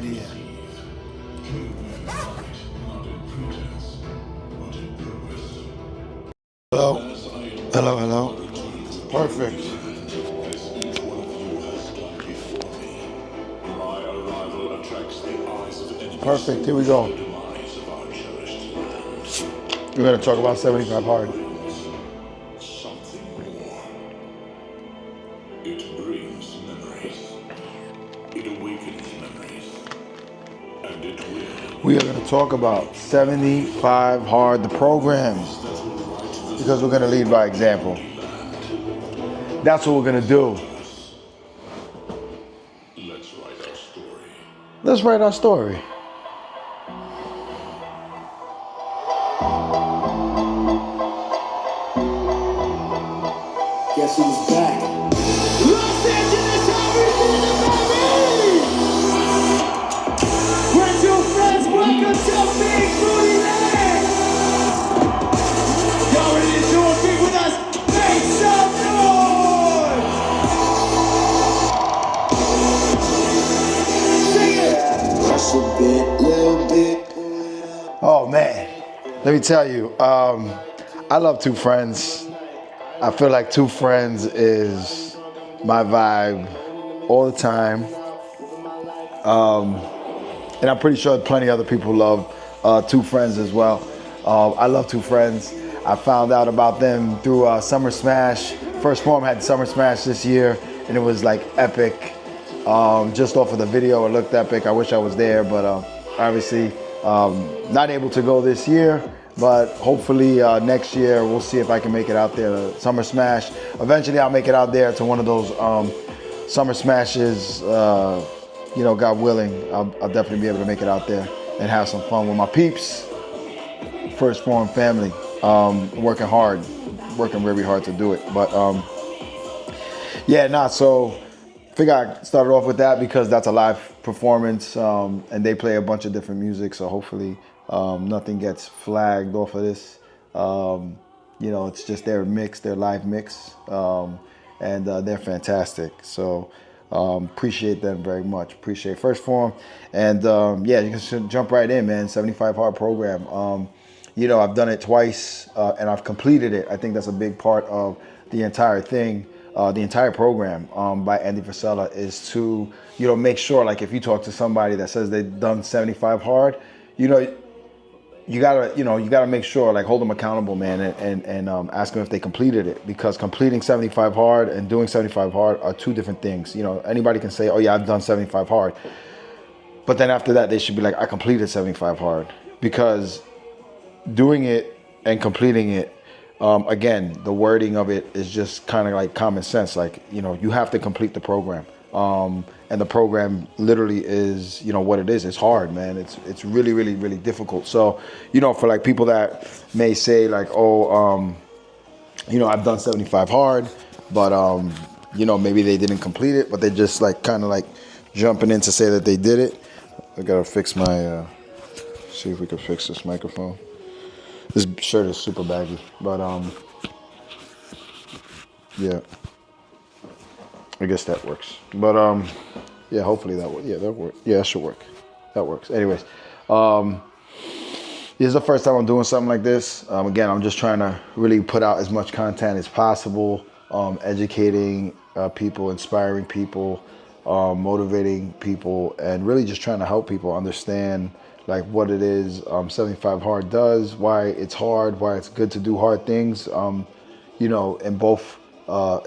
idea. Hello, hello, hello. Perfect. Perfect. Here we go. We're gonna talk about 75 hard. It brings memories. It awakens memories. And it will. We are gonna talk about 75 hard, the program, because we're gonna lead by example. That's what we're gonna do. Let's write our story. Let's write our story. Guess who's back? Los Angeles Friends your friends, welcome to Big Booty Land! Y'all ready to do a big with us? Make some noise! Sing it! Just a bit, little bit. Oh man, let me tell you, I love Two Friends. I feel like Two Friends is my vibe all the time. And I'm pretty sure plenty of other people love Two Friends as well. I love Two Friends. I found out about them through Summer Smash. First Form had Summer Smash this year, and it was like epic. Just off of the video, it looked epic. I wish I was there, but obviously not able to go this year. But hopefully next year we'll see if I can make it out there to Summer Smash. Eventually I'll make it out there to one of those Summer Smashes. God willing, I'll definitely be able to make it out there and have some fun with my peeps. First Form family, working really hard to do it. But so figure I started off with that because that's a live performance, and they play a bunch of different music. So hopefully nothing gets flagged off of this. It's just their mix, their live mix, and they're fantastic. So appreciate them very much. Appreciate First Form, and you can jump right in, man. 75 hard program. I've done it twice, and I've completed it. I think that's a big part of the entire thing. The entire program by Andy Frisella is to make sure, like, if you talk to somebody that says they've done 75 hard, you gotta make sure, like, hold them accountable, man, and ask them if they completed it, because completing 75 hard and doing 75 hard are two different things. Anybody can say, oh yeah, I've done 75 hard, but then after that they should be like, I completed 75 hard, because doing it and completing it, again, the wording of it is just kind of like common sense. Like, you have to complete the program. And the program literally is, what it is. It's hard, man. It's really, really, really difficult. So, for like people that may say like, oh, I've done 75 hard, but, maybe they didn't complete it, but they just like kind of like jumping in to say that they did it. I gotta fix my, see if we can fix this microphone. This shirt is super baggy, but yeah, I guess that works. But hopefully that works. Yeah, that works. Yeah, that should work. That works. Anyways, this is the first time I'm doing something like this. Again, I'm just trying to really put out as much content as possible, educating people, inspiring people, motivating people, and really just trying to help people understand like what it is 75 hard does, why it's hard, why it's good to do hard things. In both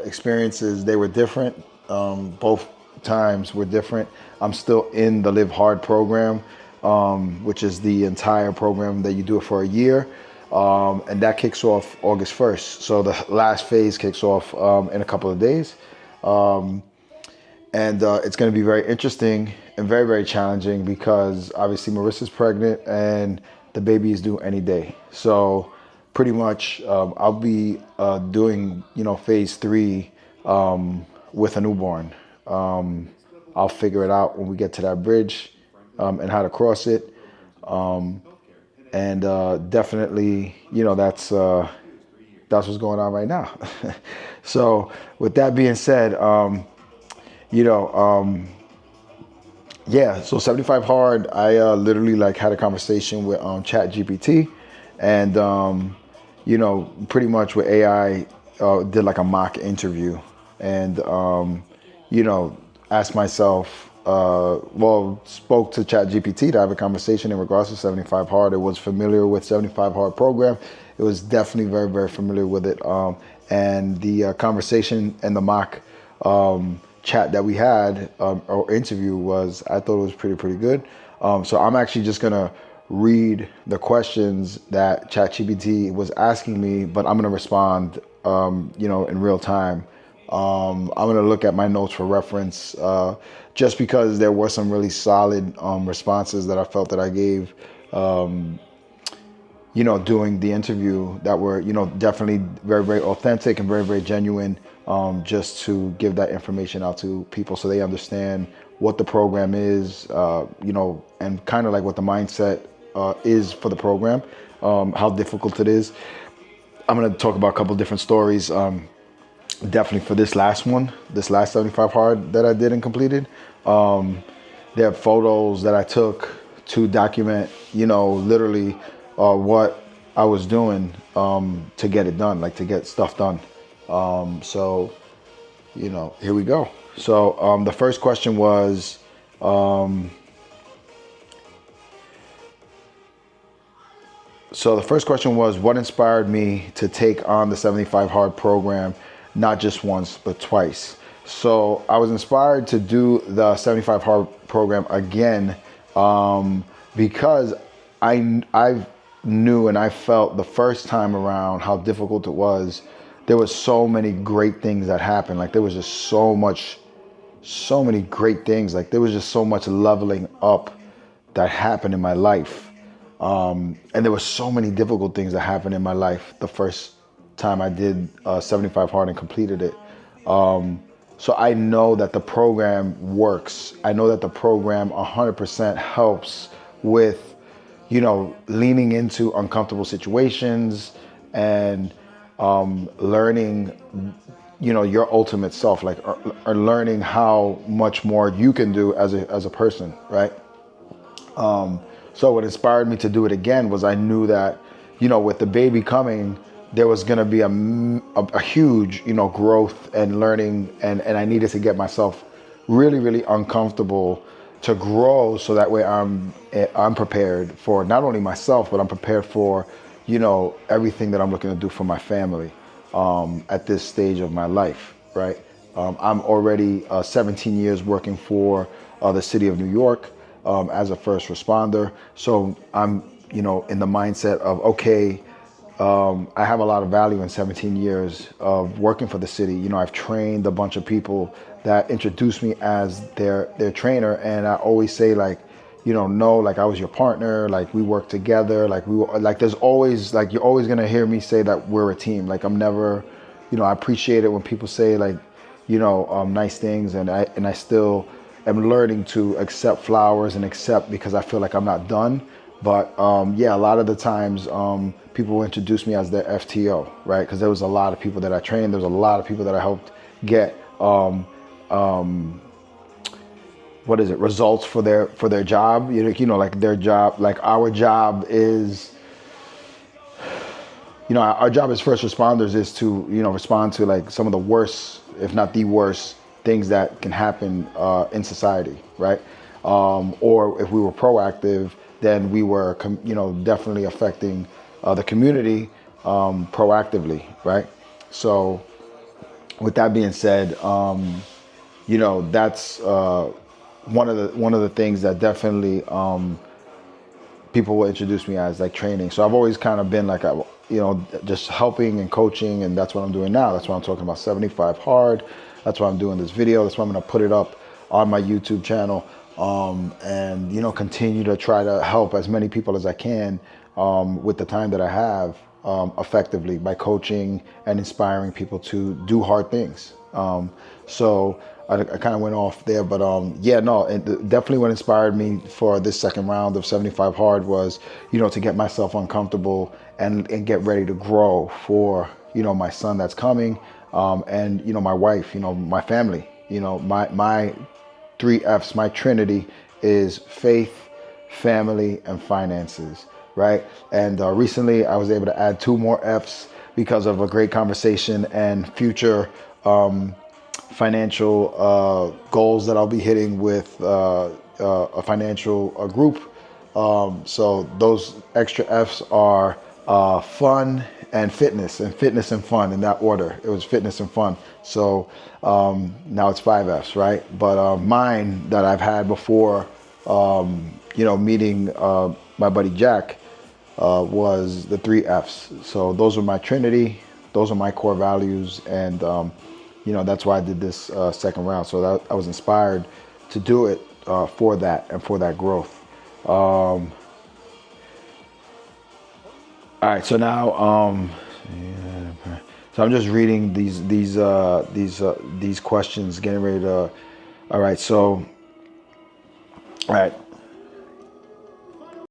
experiences, they were different. Both times were different. I'm still in the Live Hard program, which is the entire program that you do it for a year. And that kicks off August 1st. So the last phase kicks off in a couple of days. And it's going to be very interesting and very, very challenging, because obviously Marissa's pregnant and the baby is due any day. So pretty much I'll be doing, phase 3 with a newborn. I'll figure it out when we get to that bridge and how to cross it. And definitely, that's what's going on right now. So with that being said, Yeah, so 75 Hard, I literally like had a conversation with Chat GPT, and pretty much with AI, did like a mock interview, and you know, asked myself, spoke to Chat GPT to have a conversation in regards to 75 Hard. It was familiar with 75 Hard program. It was definitely very, very familiar with it. And the conversation and the mock chat that we had, or interview, was, I thought it was pretty good. So I'm actually just gonna read the questions that ChatGPT was asking me, but I'm gonna respond, in real time. I'm gonna look at my notes for reference, just because there were some really solid responses that I felt that I gave, doing the interview, that were, definitely very, very authentic and very, very genuine, just to give that information out to people so they understand what the program is, and kind of like what the mindset is for the program, how difficult it is. I'm going to talk about a couple different stories, definitely for this last 75 Hard that I did and completed. There are photos that I took to document, literally what I was doing, to get it done, like to get stuff done. So, here we go. So the first question was, what inspired me to take on the 75 Hard program, not just once, but twice? So I was inspired to do the 75 Hard program again, because I knew and I felt the first time around how difficult it was. There was so many great things that happened. Like there was just so many great things. Like there was just so much leveling up that happened in my life. And there were so many difficult things that happened in my life the first time I did 75 Hard and completed it. So I know that the program works. I know that the program 100% helps with, leaning into uncomfortable situations and learning, your ultimate self, like, or learning how much more you can do as a person, right? So what inspired me to do it again was I knew that, with the baby coming, there was going to be a huge, growth and learning, and I needed to get myself really, really uncomfortable to grow, so that way I'm prepared for not only myself, but I'm prepared for, everything that I'm looking to do for my family, at this stage of my life, right? I'm already 17 years working for the city of New York, as a first responder. So I'm, in the mindset of, okay, I have a lot of value in 17 years of working for the city. I've trained a bunch of people that introduced me as their trainer. And I always say, like, no, like I was your partner, like we work together, like we were, like there's always, like, you're always gonna hear me say that we're a team. Like I'm never, I appreciate it when people say, like, nice things, and I still am learning to accept flowers and accept, because I feel like I'm not done. But yeah, a lot of the times people will introduce me as their FTO, right? Because there was a lot of people that I trained. There was a lot of people that I helped get results for their job. Like their job, like our job is, our job as first responders is to, respond to like some of the worst, if not the worst, things that can happen in society, right? Or if we were proactive, then we were, definitely affecting the community proactively, right? So, with that being said, that's one of the things that definitely people will introduce me as, like, training. So I've always kind of been like, just helping and coaching, and that's what I'm doing now. That's why I'm talking about 75 Hard. That's why I'm doing this video. That's why I'm going to put it up on my YouTube channel, and continue to try to help as many people as I can with the time that I have, effectively, by coaching and inspiring people to do hard things. So I kind of went off there, but yeah, no, definitely what inspired me for this second round of 75 Hard was, to get myself uncomfortable and get ready to grow for, my son that's coming, and, my wife, my family, my three F's, my Trinity is faith, family, and finances, right? And recently I was able to add 2 more F's because of a great conversation and future financial goals that I'll be hitting with a financial group. So those extra F's are fun and fitness and fun in that order. It was fitness and fun. So now it's 5 F's, right? But mine that I've had before, meeting my buddy Jack, was the 3 F's. So those are my Trinity. Those are my core values. And, that's why I did this second round. So that I was inspired to do it for that and for that growth. All right. So now, so I'm just reading these questions, getting ready to. All right. So, all right.